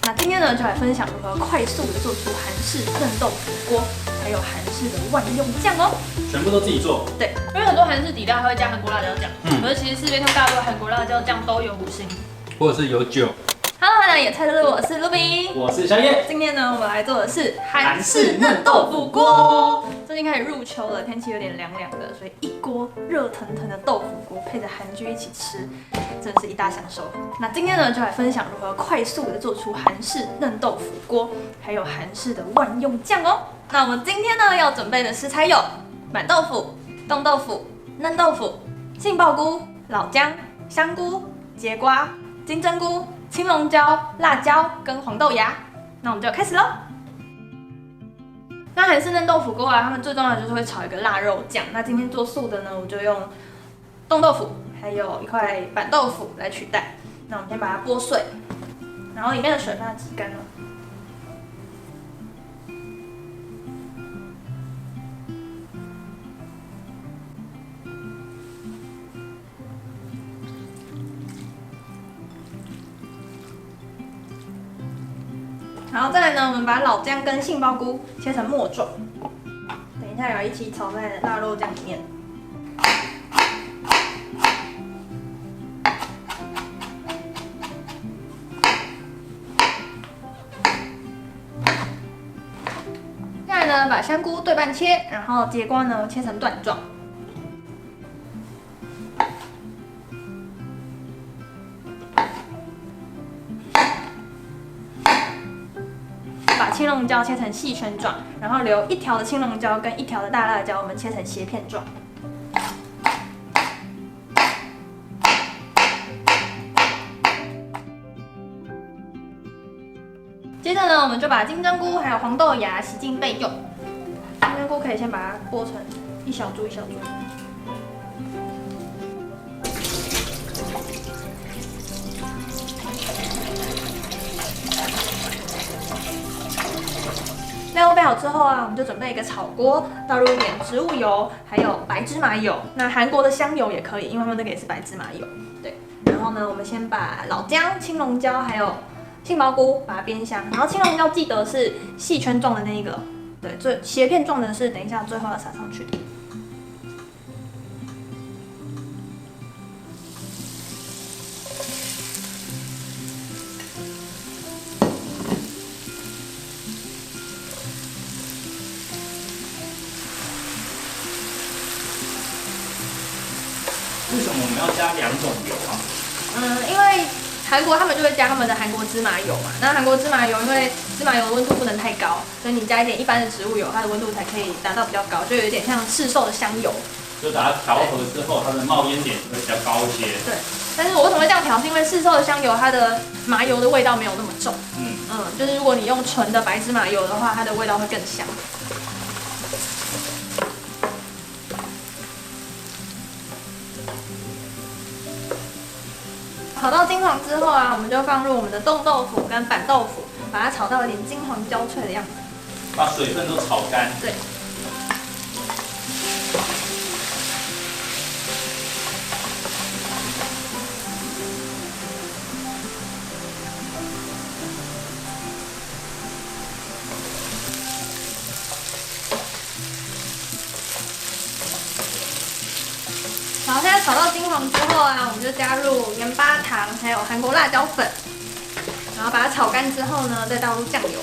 那今天呢，就来分享如何快速的做出韩式嫩豆腐锅，还有韩式的万用酱哦。全部都自己做。对，因为很多韩式底料它会加韩国辣椒酱，可是其实市面上大多韩国辣椒酱都有5星，或者是有酒。Hello， 大家野菜的我是 Ruby， 我是宵夜。今天呢，我们来做的是韩式嫩豆腐锅。最近开始入秋了，天气有点凉凉的，所以一锅热腾腾的豆腐锅配着韩剧一起吃，真的是一大享受。那今天呢，就来分享如何快速的做出韩式嫩豆腐锅，还有韩式的万用酱哦。那我们今天呢要准备的食材有板豆腐、冻豆腐、嫩豆腐、杏鲍菇、老姜、香菇、节瓜、金针菇、青龙椒、辣椒跟黄豆芽。那我们就开始喽。那韩式嫩豆腐锅啊，他们最重要的就是会炒一个腊肉酱。那今天做素的呢，我就用冻豆腐还有一块板豆腐来取代。那我们先把它剥碎，然后里面的水把它挤干了。然后再来呢，我们把老姜跟杏鲍菇切成末状，等一下要一起炒在腊肉酱里面。再来呢，把香菇对半切，然后节瓜呢切成段状。把青龙椒切成细圈状，然后留1条的青龙椒跟1条的大辣椒，我们切成斜片状。接着呢，我们就把金针菇还有黄豆芽洗净备用。金针菇可以先把它剥成一小株一小株。料备好之后啊，我们就准备一个炒锅，倒入一点植物油，还有白芝麻油。那韩国的香油也可以，因为他们那个也是白芝麻油。对，然后呢，我们先把老姜、青龙椒还有杏鲍菇把它煸香，然后青龙椒记得是细圈状的那一个，对，最斜片状的是等一下最后要撒上去的。为什么我们要加2种油啊？因为韩国他们就会加他们的韩国芝麻油嘛。那韩国芝麻油因为芝麻油的温度不能太高，所以你加一点一般的植物油，它的温度才可以达到比较高，就有点像市售的香油。就把它调和之后，它的冒烟点会比较高一些。对，但是我为什么会这样调？是因为市售的香油它的麻油的味道没有那么重。就是如果你用纯的白芝麻油的话，它的味道会更香。炒到金黄之后啊，我们就放入我们的冻豆腐跟板豆腐，把它炒到有点金黄焦脆的样子。把水分都炒干。对。好，现在炒到金黄之后啊，我们就加入盐巴、糖，还有韩国辣椒粉，然后把它炒干之后呢，再倒入酱油。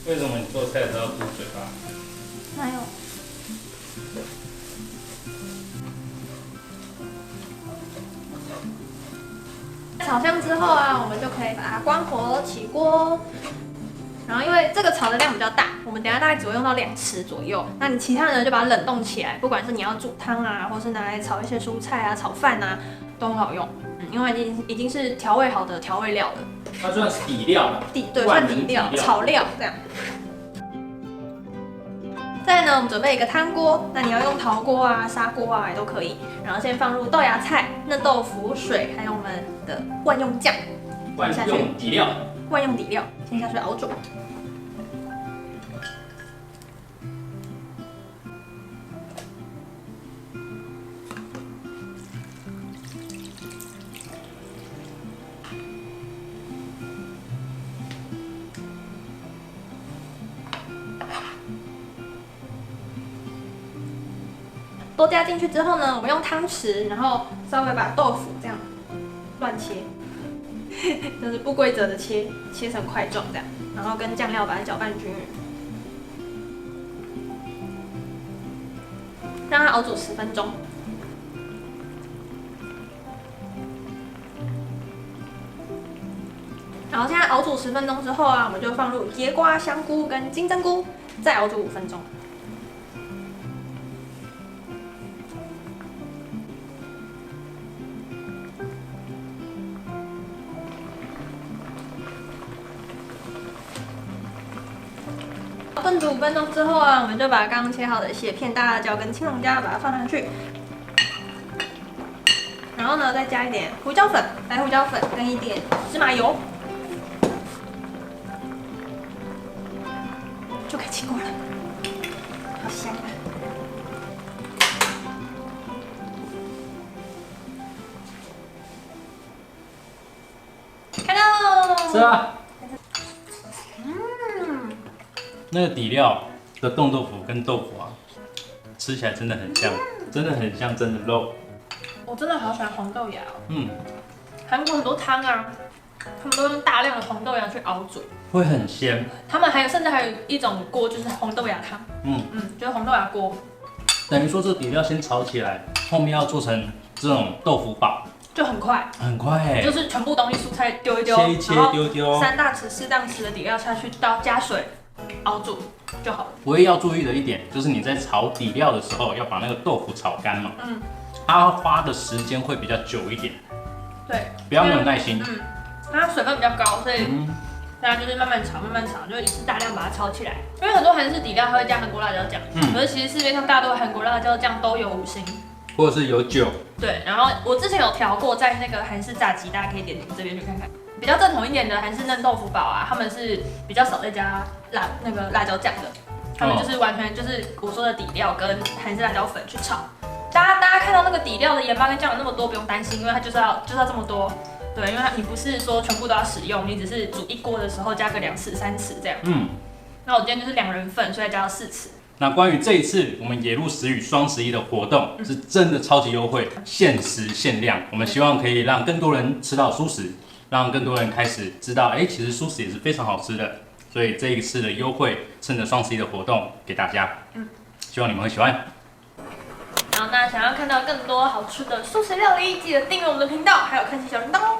为什么你做菜的时候要嘟嘴巴？哪有？炒香之后啊，我们就可以把它关火起锅。然后因为这个炒的量比较大，我们等一下大概只会用到2匙左右。那你其他的就把它冷冻起来，不管是你要煮汤啊，或是拿来炒一些蔬菜啊、炒饭啊，都很好用。因为已经是调味好的调味料了。它算是底料了。对，算底料、炒料这样。再来呢，我们准备一个汤锅，那你要用陶锅啊、砂锅啊也都可以。然后先放入豆芽菜、嫩豆腐、水，还有我们的万用酱。万用底料。万用底料，先下去熬煮。都加进去之后呢，我们用汤匙，然后稍微把豆腐这样乱切，就是不规则的切成块状这样，然后跟酱料把它搅拌均匀，让它熬煮10分钟。然后现在熬煮10分钟之后啊，我们就放入节瓜、香菇跟金针菇，再熬煮5分钟。炖煮5分钟之后啊，我们就把刚刚切好的蟹片、大辣椒跟青龙椒把它放上去，然后呢再加一点胡椒粉、白胡椒粉跟一点芝麻油，就可以起锅了，好香啊！开喽！是啊。那个底料的冻豆腐跟豆腐啊，吃起来真的很像，真的很像真的肉。我真的好喜欢红豆芽哦。韩国很多汤啊，他们都用大量的红豆芽去熬煮，会很鲜。他们甚至还有一种锅就是红豆芽汤。就是红豆芽锅。等于说这底料先炒起来，后面要做成这种豆腐煲，就很快，很快哎。就是全部东西蔬菜丢一丢，切一切丢丢，3大匙、4大匙的底料下去，加水。熬煮就好了。唯一要注意的一点就是你在炒底料的时候，要把那个豆腐炒干嘛。它花的时间会比较久一点。对，不要没有耐心。它水分比较高，所以大家就是慢慢炒，慢慢炒，就一次大量把它炒起来。因为很多韩式底料它会加韩国辣椒酱，可是其实市面上大多韩国辣椒酱都有5星，或者是有酒。对，然后我之前有调过，在那个韩式炸鸡，大家可以点这边去看看。比较正统一点的韩式嫩豆腐煲啊，他们是比较少再加辣椒酱的，他们就是完全就是我说的底料跟韩式辣椒粉去炒。大家看到那个底料的盐巴跟酱油那么多，不用担心，因为它就是要这么多。对，因为你不是说全部都要使用，你只是煮一锅的时候加个2匙、3匙这样。那我今天就是2人份，所以加到4匙。那关于这一次我们野鹿食语双11的活动，是真的超级优惠，限时限量。我们希望可以让更多人吃到蔬食。让更多人开始知道，其实蔬食也是非常好吃的，所以这一次的优惠，趁着双11的活动给大家，希望你们会喜欢。好，那想要看到更多好吃的蔬食料理，记得订阅我们的频道，还有开启小铃铛哦。